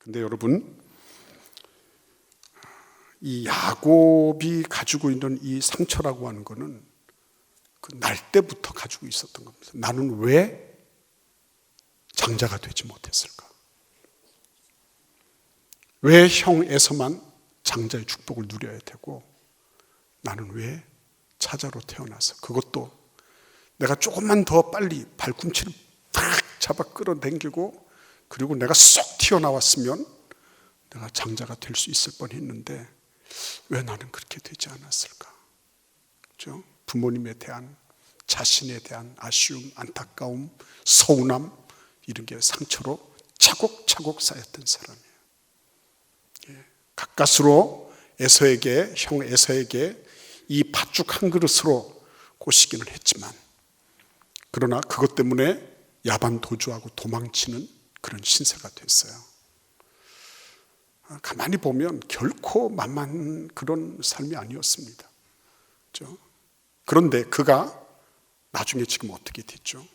근데 여러분, 이 야곱이 가지고 있는 이 상처라고 하는 거는 그 날 때부터 가지고 있었던 겁니다. 나는 왜 장자가 되지 못했을까? 왜 형에서만 장자의 축복을 누려야 되고 나는 왜 차자로 태어나서, 그것도 내가 조금만 더 빨리 발꿈치를 탁 잡아 끌어당기고 그리고 내가 쏙 튀어나왔으면 내가 장자가 될 수 있을 뻔했는데 왜 나는 그렇게 되지 않았을까? 그렇죠? 부모님에 대한, 자신에 대한 아쉬움, 안타까움, 서운함, 이런 게 상처로 차곡차곡 쌓였던 사람이에요. 가까스로 에서에게, 형 에서에게 이 팥죽 한 그릇으로 꼬시기는 했지만, 그러나 그것 때문에 야반 도주하고 도망치는 그런 신세가 됐어요. 가만히 보면 결코 만만한 그런 삶이 아니었습니다. 그렇죠? 그런데 그가 나중에 지금 어떻게 됐죠?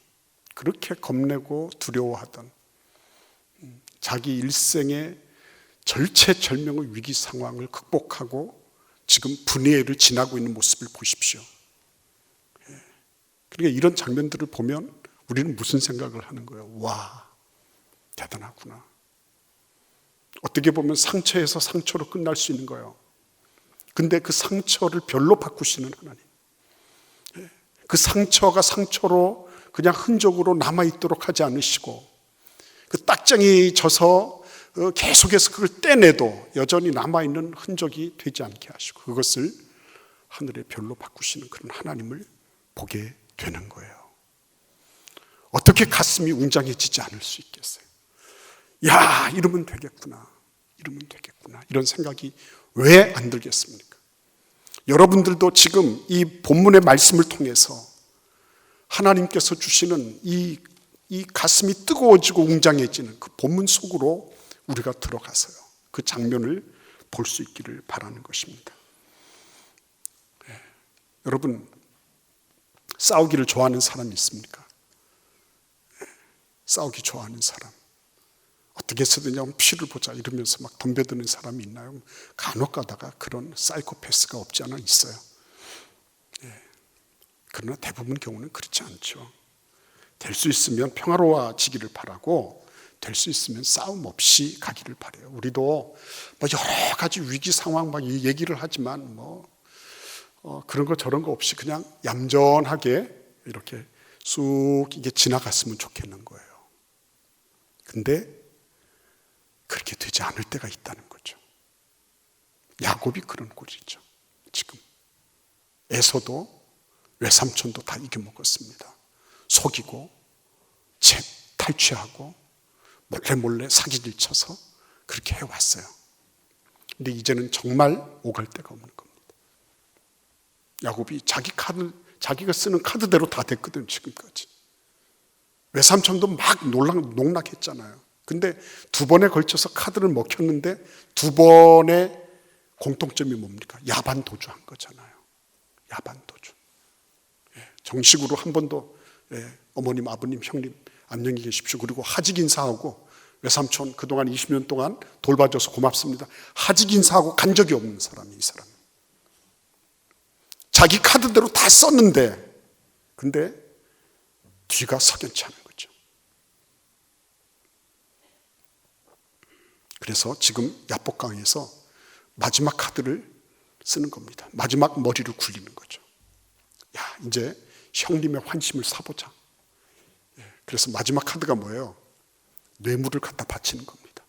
그렇게 겁내고 두려워하던 자기 일생의 절체절명의 위기 상황을 극복하고 지금 분이엘을 지나고 있는 모습을 보십시오. 그러니까 이런 장면들을 보면 우리는 무슨 생각을 하는 거예요? 와, 대단하구나. 어떻게 보면 상처에서 상처로 끝날 수 있는 거예요. 근데 그 상처를 별로 바꾸시는 하나님, 그 상처가 상처로 그냥 흔적으로 남아있도록 하지 않으시고, 그 딱정이 져서 계속해서 그걸 떼내도 여전히 남아있는 흔적이 되지 않게 하시고 그것을 하늘의 별로 바꾸시는 그런 하나님을 보게 되는 거예요. 어떻게 가슴이 웅장해지지 않을 수 있겠어요? 야, 이러면 되겠구나, 이러면 되겠구나, 이런 생각이 왜 안 들겠습니까? 여러분들도 지금 이 본문의 말씀을 통해서 하나님께서 주시는 이 가슴이 뜨거워지고 웅장해지는 그 본문 속으로 우리가 들어가서요, 그 장면을 볼 수 있기를 바라는 것입니다. 여러분, 싸우기를 좋아하는 사람이 있습니까? 싸우기 좋아하는 사람, 어떻게 해서든지 피를 보자 이러면서 막 덤벼드는 사람이 있나요? 간혹 가다가 그런 사이코패스가 없지 않아 있어요. 그러나 대부분 경우는 그렇지 않죠. 될 수 있으면 평화로워지기를 바라고, 될 수 있으면 싸움 없이 가기를 바라요. 우리도 뭐 여러 가지 위기 상황 막 얘기를 하지만 그런 거 저런 거 없이 그냥 얌전하게 이렇게 쑥 이게 지나갔으면 좋겠는 거예요. 근데 그렇게 되지 않을 때가 있다는 거죠. 야곱이 그런 꼴이죠. 지금 에서도 외삼촌도 다 이겨먹었습니다. 속이고 탈취하고 몰래 사기를 쳐서 그렇게 해왔어요. 근데 이제는 정말 오갈 데가 없는 겁니다. 야곱이 자기가 쓰는 카드대로 다 됐거든요. 지금까지 외삼촌도 막 농락했잖아요. 근데 두 번에 걸쳐서 카드를 먹혔는데 두 번의 공통점이 뭡니까? 야반 도주한 거잖아요. 야반 도주. 정식으로 한 번도 어머님, 아버님, 형님 안녕히 계십시오, 그리고 하직 인사하고, 외삼촌 그동안 20년 동안 돌봐줘서 고맙습니다, 하직 인사하고 간 적이 없는 사람이 이 사람. 자기 카드대로 다 썼는데 근데 뒤가 석연치 않은 거죠. 그래서 지금 야복강에서 마지막 카드를 쓰는 겁니다. 마지막 머리를 굴리는 거죠. 야, 이제 형님의 환심을 사보자. 그래서 마지막 카드가 뭐예요? 뇌물을 갖다 바치는 겁니다.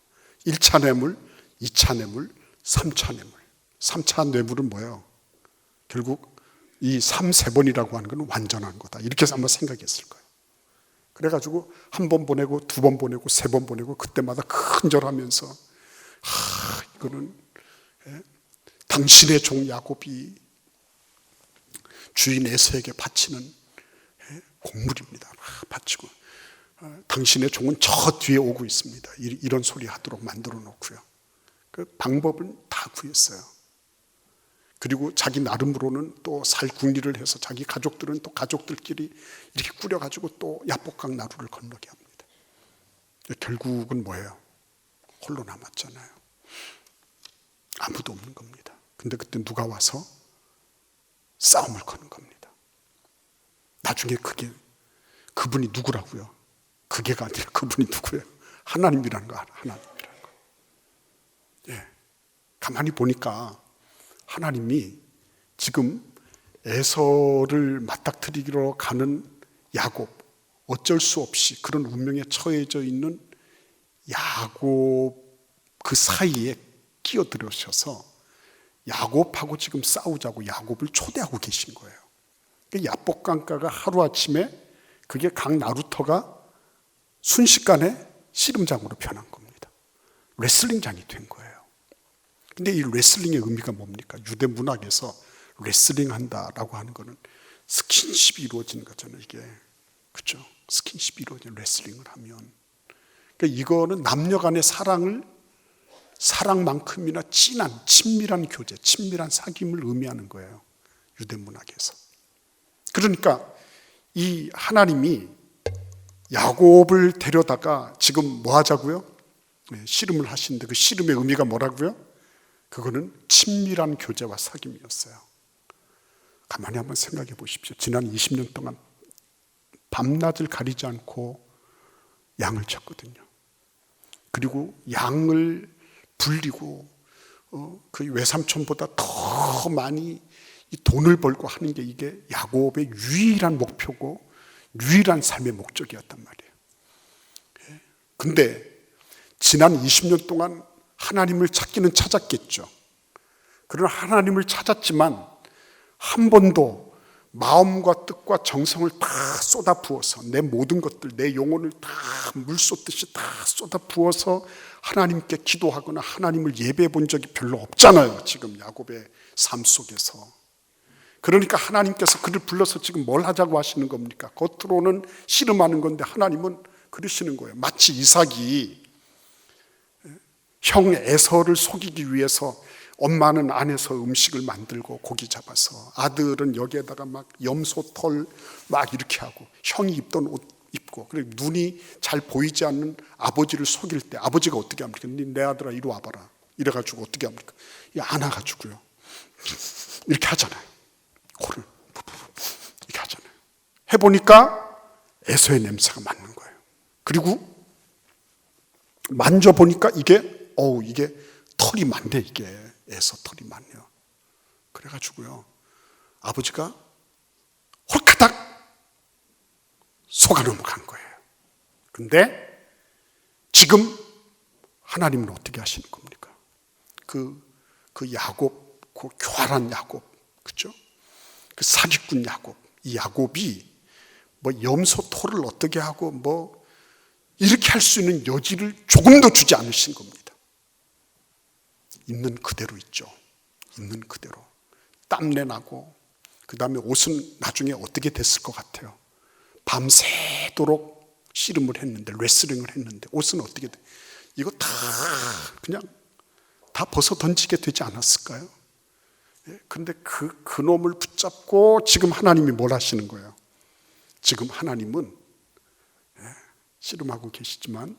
1차 뇌물, 2차 뇌물, 3차 뇌물. 3차 뇌물은 뭐예요? 결국 이 3세번이라고 하는 건 완전한 거다, 이렇게 해서 아마 생각했을 거예요. 그래가지고 한 번 보내고 두 번 보내고 세 번 보내고 그때마다 큰절하면서 이거는 당신의 종 야곱이 주인 에서에게 바치는 곡물입니다. 바치고 당신의 종은 저 뒤에 오고 있습니다, 이런 소리 하도록 만들어 놓고요. 그 방법은 다 구했어요. 그리고 자기 나름으로는 또 살궁리를 해서 자기 가족들은 또 가족들끼리 이렇게 꾸려가지고 또 야복강 나루를 건너게 합니다. 결국은 뭐예요? 홀로 남았잖아요. 아무도 없는 겁니다. 근데 그때 누가 와서 싸움을 거는 겁니다. 나중에 그분이 누구라고요? 그게가 아니라 그분이 누구예요? 하나님이라는 거 알아. 하나님이라는 거. 예. 가만히 보니까 하나님이 지금 에서를 맞닥뜨리러 가는 야곱, 어쩔 수 없이 그런 운명에 처해져 있는 야곱 그 사이에 끼어들으셔서 야곱하고 지금 싸우자고 야곱을 초대하고 계신 거예요. 야복강가가 하루아침에 그게 강 나루터가 순식간에 씨름장으로 변한 겁니다. 레슬링장이 된 거예요. 근데 이 레슬링의 의미가 뭡니까? 유대 문학에서 레슬링 한다라고 하는 거는 스킨십이 이루어지는 거잖아요, 이게. 그렇죠? 스킨십이 이루어지는 레슬링을 하면. 그러니까 이거는 남녀 간의 사랑만큼이나 진한, 친밀한 교제, 친밀한 사귐을 의미하는 거예요, 유대 문학에서. 그러니까 이 하나님이 야곱을 데려다가 지금 뭐 하자고요? 씨름을 하시는데 그 씨름의 의미가 뭐라고요? 그거는 친밀한 교제와 사귐이었어요. 가만히 한번 생각해 보십시오. 지난 20년 동안 밤낮을 가리지 않고 양을 쳤거든요. 그리고 양을 불리고 그 외삼촌보다 더 많이 이 돈을 벌고 하는 게 이게 야곱의 유일한 목표고 유일한 삶의 목적이었단 말이에요. 근데 지난 20년 동안 하나님을 찾기는 찾았겠죠. 그러나 하나님을 찾았지만 한 번도 마음과 뜻과 정성을 다 쏟아 부어서 내 모든 것들, 내 영혼을 다 물 쏟듯이 다 쏟아 부어서 하나님께 기도하거나 하나님을 예배해 본 적이 별로 없잖아요, 지금 야곱의 삶 속에서. 그러니까 하나님께서 그를 불러서 지금 뭘 하자고 하시는 겁니까? 겉으로는 씨름하는 건데 하나님은 그러시는 거예요. 마치 이삭이 형 에서를 속이기 위해서 엄마는 안에서 음식을 만들고 고기 잡아서 아들은 여기에다가 막 염소털 막 이렇게 하고 형이 입던 옷 입고 그리고 눈이 잘 보이지 않는 아버지를 속일 때 아버지가 어떻게 합니까? 내 아들아 이리 와봐라 이래가지고 어떻게 합니까? 안아가지고요 이렇게 하잖아요. 코를 이렇게 하잖아요. 해보니까 에서의 냄새가 맞는 거예요. 그리고 만져보니까 이게 털이 많네. 이게 에서 털이 많네요. 그래가지고요 아버지가 홀카닥 속아 넘어간 거예요. 근데 지금 하나님은 어떻게 하시는 겁니까? 그 야곱, 그 교활한 야곱, 그렇죠? 그 사기꾼 야곱, 이 야곱이 뭐 염소 털을 어떻게 하고 뭐 이렇게 할 수 있는 여지를 조금도 주지 않으신 겁니다. 있는 그대로 있죠. 있는 그대로. 땀내 나고 그 다음에 옷은 나중에 어떻게 됐을 것 같아요? 밤새도록 씨름을 했는데 레슬링을 했는데 옷은 어떻게 돼? 이거 다 그냥 다 벗어 던지게 되지 않았을까요? 그런데 그 놈을 붙잡고 지금 하나님이 뭘 하시는 거예요? 지금 하나님은 씨름하고 계시지만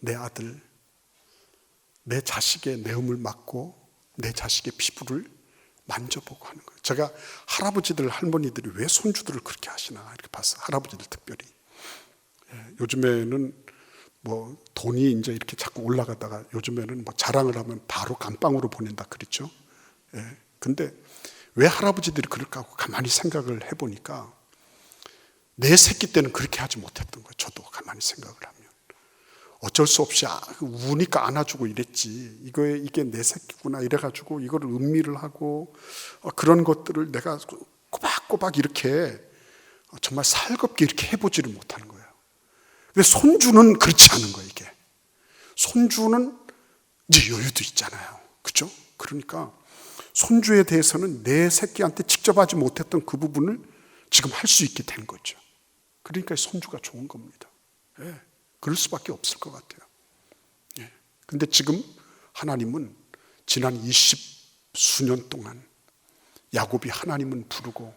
내 아들, 내 자식의 내음을 맡고 내 자식의 피부를 만져보고 하는 거예요. 제가 할아버지들, 할머니들이 왜 손주들을 그렇게 하시나 이렇게 봤어요. 할아버지들 특별히. 요즘에는 뭐 돈이 이제 이렇게 자꾸 올라가다가 요즘에는 뭐 자랑을 하면 바로 감방으로 보낸다 그랬죠. 근데 왜 할아버지들이 그럴까 하고 가만히 생각을 해보니까 내 새끼 때는 그렇게 하지 못했던 거예요. 저도 가만히 생각을 하면 어쩔 수 없이 우니까 안아주고 이랬지. 이게 내 새끼구나 이래가지고 이거를 음미를 하고 그런 것들을 내가 꼬박꼬박 이렇게 정말 살갑게 이렇게 해보지를 못하는 거예요. 근데 손주는 그렇지 않은 거예요. 이게 손주는 이제 여유도 있잖아요. 그렇죠? 그러니까 손주에 대해서는 내 새끼한테 직접 하지 못했던 그 부분을 지금 할 수 있게 된 거죠. 그러니까 손주가 좋은 겁니다. 그럴 수밖에 없을 것 같아요. 근데 지금 하나님은 지난 20수년 동안 야곱이 하나님은 부르고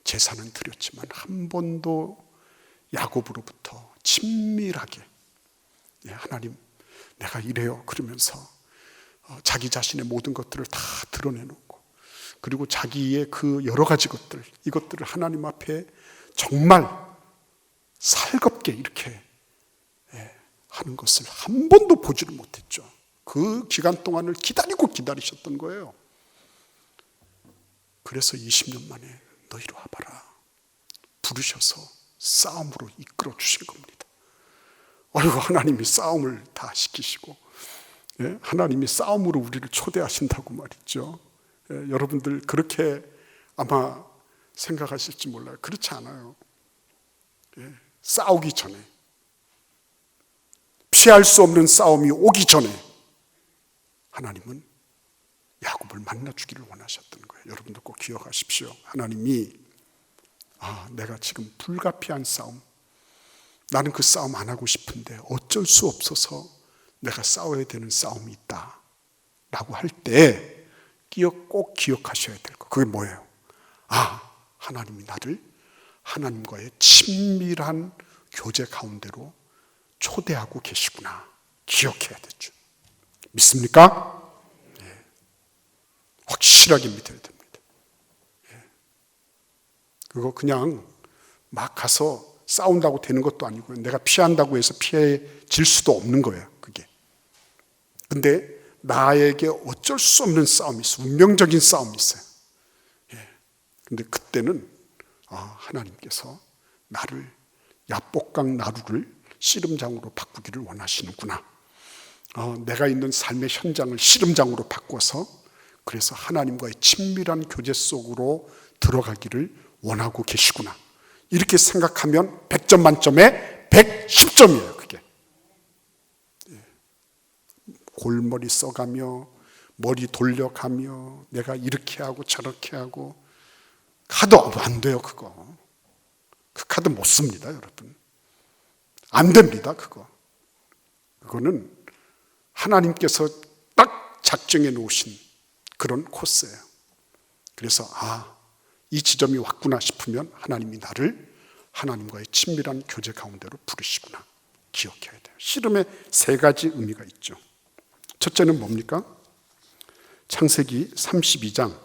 제사는 드렸지만 한 번도 야곱으로부터 친밀하게 하나님 내가 이래요. 그러면서 자기 자신의 모든 것들을 다 드러내놓고, 그리고 자기의 그 여러 가지 것들, 이것들을 하나님 앞에 정말 살겁게 이렇게 하는 것을 한 번도 보지를 못했죠. 그 기간 동안을 기다리셨던 거예요. 그래서 20년 만에 너 이리 와봐라 부르셔서 싸움으로 이끌어 주신 겁니다. 아이고, 하나님이 싸움을 다 시키시고, 하나님이 싸움으로 우리를 초대하신다고 말이죠. 여러분들 그렇게 아마 생각하실지 몰라요. 그렇지 않아요. 싸우기 전에, 피할 수 없는 싸움이 오기 전에 하나님은 야곱을 만나주기를 원하셨던 거예요. 여러분들 꼭 기억하십시오. 하나님이 내가 지금 불가피한 싸움, 나는 그 싸움 안 하고 싶은데 어쩔 수 없어서 내가 싸워야 되는 싸움이 있다 라고 할 때 꼭 기억하셔야 될 거, 그게 뭐예요? 하나님이 나를 하나님과의 친밀한 교제 가운데로 초대하고 계시구나, 기억해야 되죠. 믿습니까? 확실하게 믿어야 됩니다. 그거 그냥 막 가서 싸운다고 되는 것도 아니고요. 내가 피한다고 해서 피해질 수도 없는 거예요, 그게. 근데 나에게 어쩔 수 없는 싸움이 있어요. 운명적인 싸움이 있어요. 근데 그때는 하나님께서 나를, 야복강 나루를 씨름장으로 바꾸기를 원하시는구나. 내가 있는 삶의 현장을 씨름장으로 바꿔서, 그래서 하나님과의 친밀한 교제 속으로 들어가기를 원하고 계시구나. 이렇게 생각하면 100점 만점에 110점이에요, 그게. 골머리 써가며, 머리 돌려가며, 내가 이렇게 하고 저렇게 하고, 카드 안 돼요, 그거. 그 카드 못 씁니다, 여러분. 안 됩니다, 그거. 그거는 하나님께서 딱 작정해 놓으신 그런 코스예요. 그래서 이 지점이 왔구나 싶으면 하나님이 나를 하나님과의 친밀한 교제 가운데로 부르시구나, 기억해야 돼요. 씨름에 3가지 의미가 있죠. 첫째는 뭡니까? 창세기 32장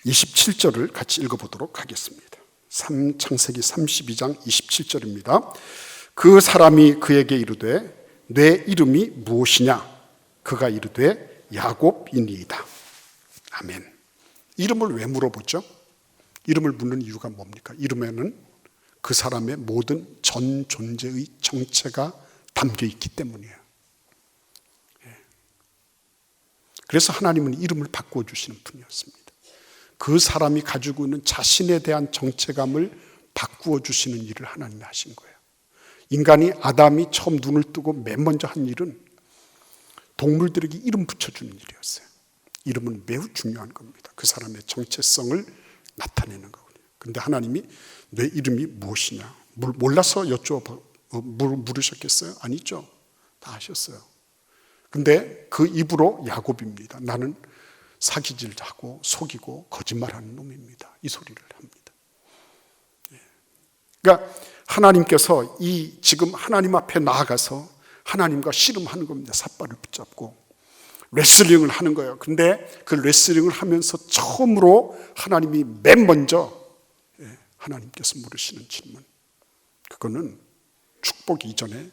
27절을 같이 읽어보도록 하겠습니다. 창세기 32장 27절입니다. 그 사람이 그에게 이르되 내 이름이 무엇이냐? 그가 이르되 야곱이니이다. 아멘. 이름을 왜 물어보죠? 이름을 묻는 이유가 뭡니까? 이름에는 그 사람의 모든 전 존재의 정체가 담겨 있기 때문이에요. 그래서 하나님은 이름을 바꾸어 주시는 분이었습니다. 그 사람이 가지고 있는 자신에 대한 정체감을 바꾸어 주시는 일을 하나님이 하신 거예요. 인간이, 아담이 처음 눈을 뜨고 맨 먼저 한 일은 동물들에게 이름 붙여주는 일이었어요. 이름은 매우 중요한 겁니다. 그 사람의 정체성을 나타내는 거거든요. 근데 하나님이 내 이름이 무엇이냐? 몰라서 물으셨겠어요? 아니죠. 다 아셨어요. 근데 그 입으로 야곱입니다. 나는 사기질하고 속이고 거짓말하는 놈입니다. 이 소리를 합니다. 그러니까 하나님께서 지금 하나님 앞에 나아가서 하나님과 씨름하는 겁니다. 삿발을 붙잡고 레슬링을 하는 거예요. 근데 그 레슬링을 하면서 처음으로 하나님이 맨 먼저 하나님께서 물으시는 질문, 그거는 축복 이전에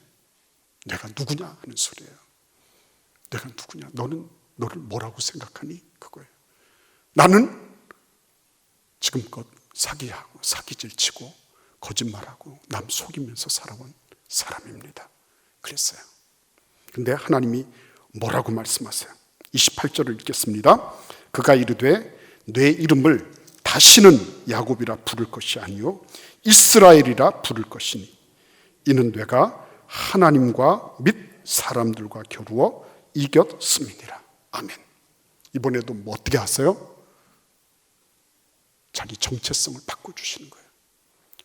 내가 누구냐 하는 소리예요. 내가 누구냐? 너는 너를 뭐라고 생각하니? 그거예요. 나는 지금껏 사기하고 사기질치고 거짓말하고 남 속이면서 살아온 사람입니다. 그랬어요. 근데 하나님이 뭐라고 말씀하세요? 28절을 읽겠습니다. 그가 이르되 내 이름을 다시는 야곱이라 부를 것이 아니요 이스라엘이라 부를 것이니 이는 내가 하나님과 및 사람들과 겨루어 이겼음이니라. 아멘. 이번에도 뭐 어떻게 하세요? 자기 정체성을 바꿔주시는 거예요.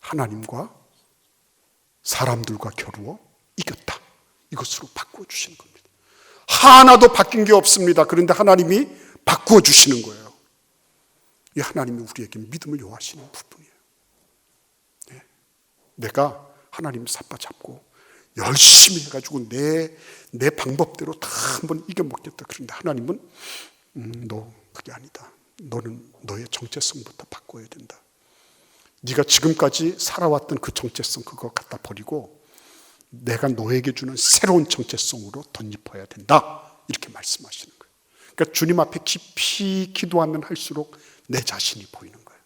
하나님과 사람들과 겨루어 이겼다, 이것으로 바꿔주시는 겁니다. 하나도 바뀐 게 없습니다. 그런데 하나님이 바꾸어주시는 거예요. 이 하나님이 우리에게 믿음을 요하시는 부분이에요. 내가 하나님 삿바잡고 열심히 해가지고 내 방법대로 다 한번 이겨먹겠다. 그런데 하나님은 너 그게 아니다. 너는 너의 정체성부터 바꿔야 된다. 네가 지금까지 살아왔던 그 정체성 그거 갖다 버리고 내가 너에게 주는 새로운 정체성으로 덧입어야 된다. 이렇게 말씀하시는 거예요. 그러니까 주님 앞에 깊이 기도하면 할수록 내 자신이 보이는 거예요.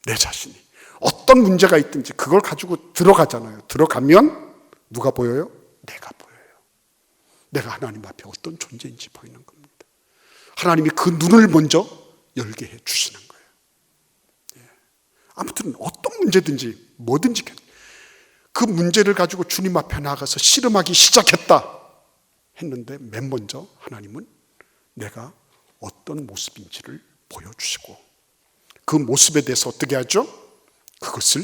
내 자신이. 어떤 문제가 있든지 그걸 가지고 들어가잖아요. 들어가면 누가 보여요? 내가 보여요. 내가 하나님 앞에 어떤 존재인지 보이는 겁니다. 하나님이 그 눈을 먼저 열게 해 주시는 거예요. 아무튼 어떤 문제든지 뭐든지 그 문제를 가지고 주님 앞에 나가서 씨름하기 시작했다 했는데 맨 먼저 하나님은 내가 어떤 모습인지를 보여주시고 그 모습에 대해서 어떻게 하죠? 그것을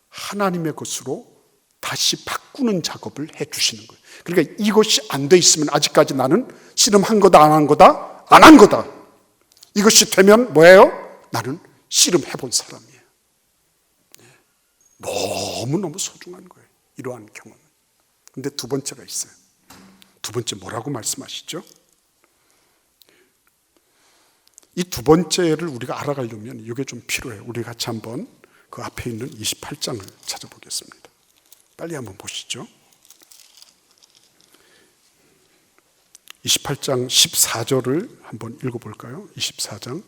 하나님의 것으로 다시 바꾸는 작업을 해 주시는 거예요. 그러니까 이것이 안 돼 있으면 아직까지 나는 씨름한 거다 안 한 거다? 안 한 거다. 이것이 되면 뭐예요? 나는 씨름해 본 사람이에요. 너무너무 소중한 거예요. 이러한 경험은. 근데 두 번째가 있어요. 두 번째 뭐라고 말씀하시죠? 이 두 번째를 우리가 알아가려면 이게 좀 필요해요. 우리 같이 한번 그 앞에 있는 28장을 찾아보겠습니다. 빨리 한번 보시죠. 28장 14절을 한번 읽어볼까요? 24장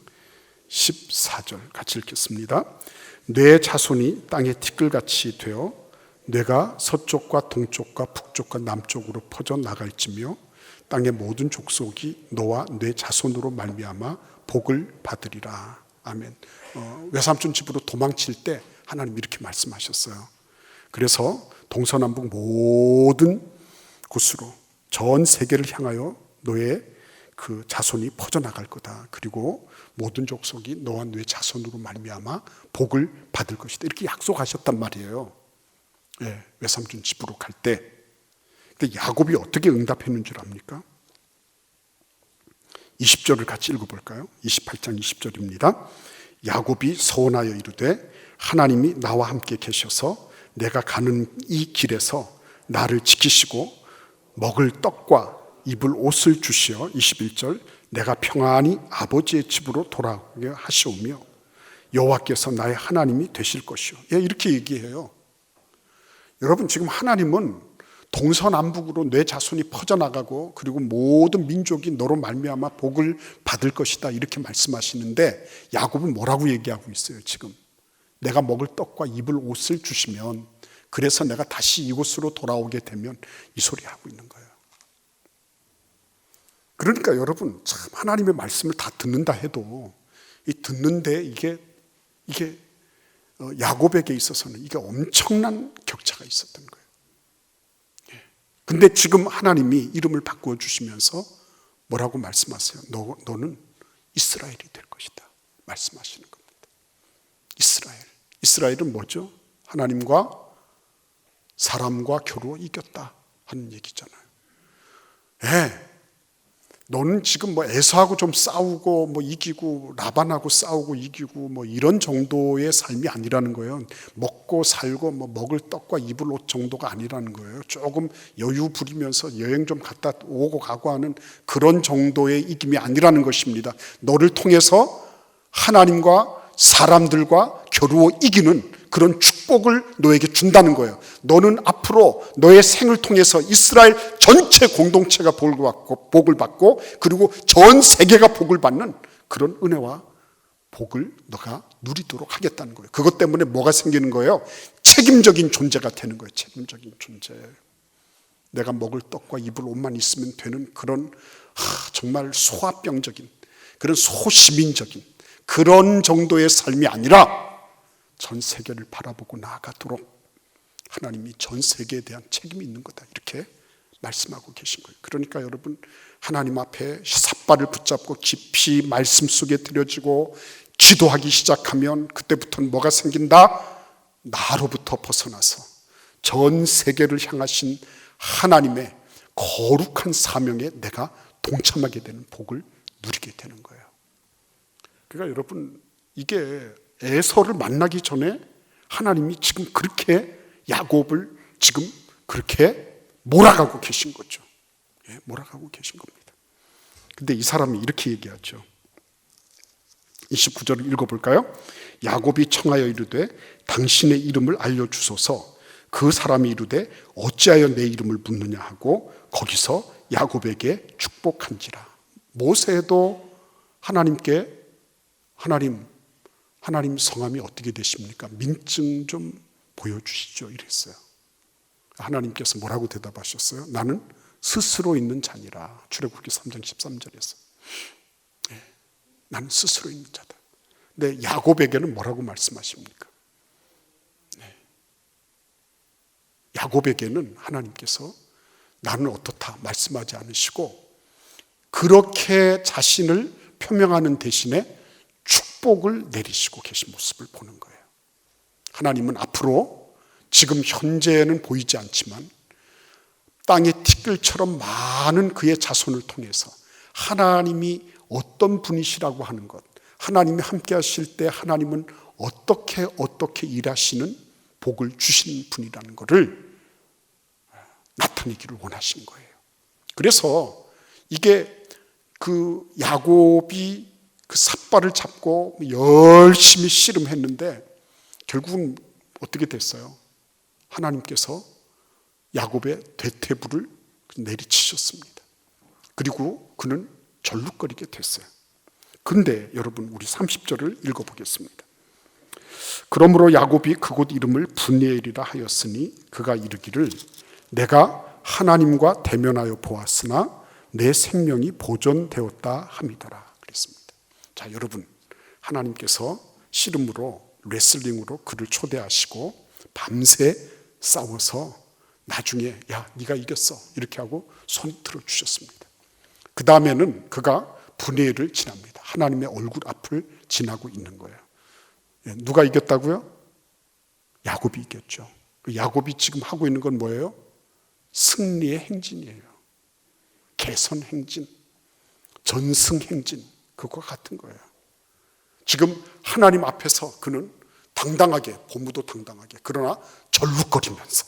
14절 같이 읽겠습니다. 내 자손이 땅에 티끌같이 되어 뇌가 서쪽과 동쪽과 북쪽과 남쪽으로 퍼져 나갈지며 땅의 모든 족속이 너와 내 자손으로 말미암아 복을 받으리라. 아멘. 외삼촌 집으로 도망칠 때 하나님 이렇게 말씀하셨어요. 그래서 동서남북 모든 곳으로 전 세계를 향하여 너의 그 자손이 퍼져나갈 거다. 그리고 모든 족속이 너와 너의 자손으로 말미암아 복을 받을 것이다. 이렇게 약속하셨단 말이에요. 예, 외삼촌 집으로 갈 때. 근데 야곱이 어떻게 응답했는 줄 압니까? 20절을 같이 읽어볼까요? 28장 20절입니다. 야곱이 서원하여 이르되 하나님이 나와 함께 계셔서 내가 가는 이 길에서 나를 지키시고 먹을 떡과 입을 옷을 주시어 21절 내가 평안히 아버지의 집으로 돌아오게 하시오며 여호와께서 나의 하나님이 되실 것이요. 예, 이렇게 얘기해요. 여러분 지금 하나님은 동서남북으로 내 자손이 퍼져나가고 그리고 모든 민족이 너로 말미암아 복을 받을 것이다 이렇게 말씀하시는데 야곱은 뭐라고 얘기하고 있어요 지금? 내가 먹을 떡과 입을 옷을 주시면 그래서 내가 다시 이곳으로 돌아오게 되면 이 소리 하고 있는 거예요. 그러니까 여러분 참 하나님의 말씀을 다 듣는다 해도 이 듣는데 이게 야곱에게 있어서는 이게 엄청난 격차가 있었던 거예요. 근데 지금 하나님이 이름을 바꾸어 주시면서 뭐라고 말씀하세요? 너는 이스라엘이 될 것이다 말씀하시는 겁니다. 이스라엘은 뭐죠? 하나님과 사람과 겨루어 이겼다 하는 얘기잖아요. 예. 너는 지금 뭐 에서하고 좀 싸우고 뭐 이기고 라반하고 싸우고 이기고 뭐 이런 정도의 삶이 아니라는 거예요. 먹고 살고 뭐 먹을 떡과 입을 옷 정도가 아니라는 거예요. 조금 여유 부리면서 여행 좀 갔다 오고 가고 하는 그런 정도의 이김이 아니라는 것입니다. 너를 통해서 하나님과 사람들과 겨루어 이기는 그런 축복을 너에게 준다는 거예요. 너는 앞으로 너의 생을 통해서 이스라엘 전체 공동체가 복을 받고 그리고 전 세계가 복을 받는 그런 은혜와 복을 너가 누리도록 하겠다는 거예요. 그것 때문에 뭐가 생기는 거예요? 책임적인 존재가 되는 거예요. 책임적인 존재. 내가 먹을 떡과 입을 옷만 있으면 되는 그런 정말 소아병적인 그런 소시민적인 그런 정도의 삶이 아니라 전 세계를 바라보고 나아가도록 하나님이 전 세계에 대한 책임이 있는 거다 이렇게 말씀하고 계신 거예요. 그러니까 여러분 하나님 앞에 삿발을 붙잡고 깊이 말씀 속에 들여지고 기도하기 시작하면 그때부터는 뭐가 생긴다? 나로부터 벗어나서 전 세계를 향하신 하나님의 거룩한 사명에 내가 동참하게 되는 복을 누리게 되는 거예요. 그러니까 여러분 이게 에서를 만나기 전에 하나님이 지금 그렇게 야곱을 지금 그렇게 몰아가고 계신 거죠. 예, 몰아가고 계신 겁니다. 근데 이 사람이 이렇게 얘기하죠. 29절을 읽어볼까요? 야곱이 청하여 이르되 당신의 이름을 알려주소서. 그 사람이 이르되 어찌하여 내 이름을 묻느냐 하고 거기서 야곱에게 축복한지라. 모세도 하나님께 하나님 성함이 어떻게 되십니까? 민증 좀 보여주시죠 이랬어요. 하나님께서 뭐라고 대답하셨어요? 나는 스스로 있는 자니라. 출애굽기 3장 13절에서 나는 스스로 있는 자다. 근데 야곱에게는 뭐라고 말씀하십니까? 야곱에게는 하나님께서 나는 어떻다 말씀하지 않으시고 그렇게 자신을 표명하는 대신에 축복을 내리시고 계신 모습을 보는 거예요. 하나님은 앞으로 지금 현재는 보이지 않지만 땅의 티끌처럼 많은 그의 자손을 통해서 하나님이 어떤 분이시라고 하는 것, 하나님이 함께 하실 때 하나님은 어떻게 일하시는 복을 주시는 분이라는 것을 나타내기를 원하신 거예요. 그래서 이게 그 야곱이 그 삿발을 잡고 열심히 씨름했는데 결국은 어떻게 됐어요? 하나님께서 야곱의 대퇴부를 내리치셨습니다. 그리고 그는 절룩거리게 됐어요. 근데 여러분 우리 30절을 읽어보겠습니다. 그러므로 야곱이 그곳 이름을 분이엘이라 하였으니 그가 이르기를 내가 하나님과 대면하여 보았으나 내 생명이 보존되었다 함이더라 그랬습니다. 자, 여러분 하나님께서 씨름으로 레슬링으로 그를 초대하시고 밤새 싸워서 나중에 야 네가 이겼어 이렇게 하고 손 들어주셨습니다. 그 다음에는 그가 분이엘을 지납니다. 하나님의 얼굴 앞을 지나고 있는 거예요. 누가 이겼다고요? 야곱이 이겼죠. 야곱이 지금 하고 있는 건 뭐예요? 승리의 행진이에요. 개선 행진, 전승 행진, 그거 같은 거예요. 지금 하나님 앞에서 그는 당당하게, 고무도 당당하게, 그러나 절룩거리면서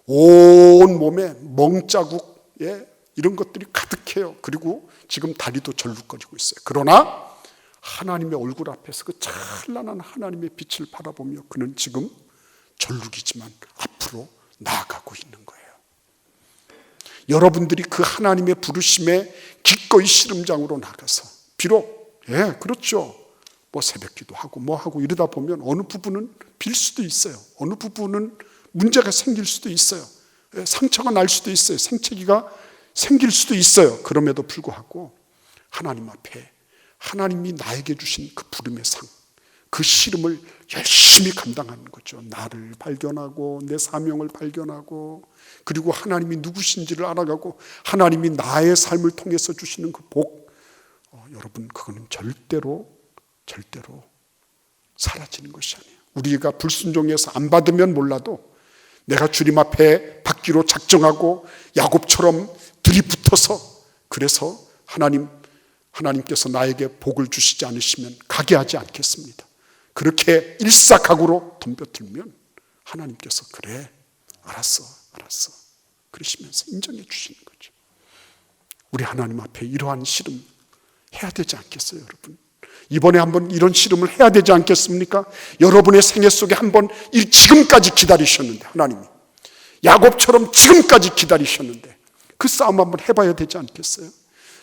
온 몸에 멍자국에 이런 것들이 가득해요. 그리고 지금 다리도 절룩거리고 있어요. 그러나 하나님의 얼굴 앞에서 그 찬란한 하나님의 빛을 바라보며 그는 지금 절룩이지만 앞으로 나아가고 있는 거예요. 여러분들이 그 하나님의 부르심에 기꺼이 씨름장으로 나가서 비록 그렇죠. 뭐 새벽기도 하고 뭐 하고 이러다 보면 어느 부분은 빌 수도 있어요. 어느 부분은 문제가 생길 수도 있어요. 상처가 날 수도 있어요. 생채기가 생길 수도 있어요. 그럼에도 불구하고 하나님 앞에 하나님이 나에게 주신 그 부름의 상, 그 씨름을 열심히 감당하는 거죠. 나를 발견하고 내 사명을 발견하고 그리고 하나님이 누구신지를 알아가고 하나님이 나의 삶을 통해서 주시는 그 복, 여러분 그거는 절대로 사라지는 것이 아니에요. 우리가 불순종해서 안 받으면 몰라도 내가 주님 앞에 받기로 작정하고 야곱처럼 들이붙어서 그래서 하나님께서 나에게 복을 주시지 않으시면 가게 하지 않겠습니다. 그렇게 일사각오로 덤벼들면 하나님께서 그래 알았어 그러시면서 인정해 주시는 거죠. 우리 하나님 앞에 이러한 씨름 해야 되지 않겠어요, 여러분? 이번에 한번 이런 씨름을 해야 되지 않겠습니까? 여러분의 생애 속에 한번 지금까지 기다리셨는데 하나님이 야곱처럼 지금까지 기다리셨는데 그 싸움 한번 해봐야 되지 않겠어요?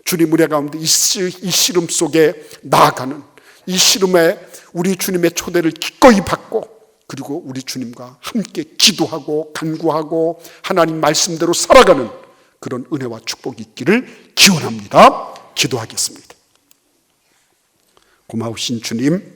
주님 우리 가운데 이 씨름 속에 나아가는 이 씨름에 우리 주님의 초대를 기꺼이 받고 그리고 우리 주님과 함께 기도하고 간구하고 하나님 말씀대로 살아가는 그런 은혜와 축복이 있기를 기원합니다. 기도하겠습니다. 고마우신 주님,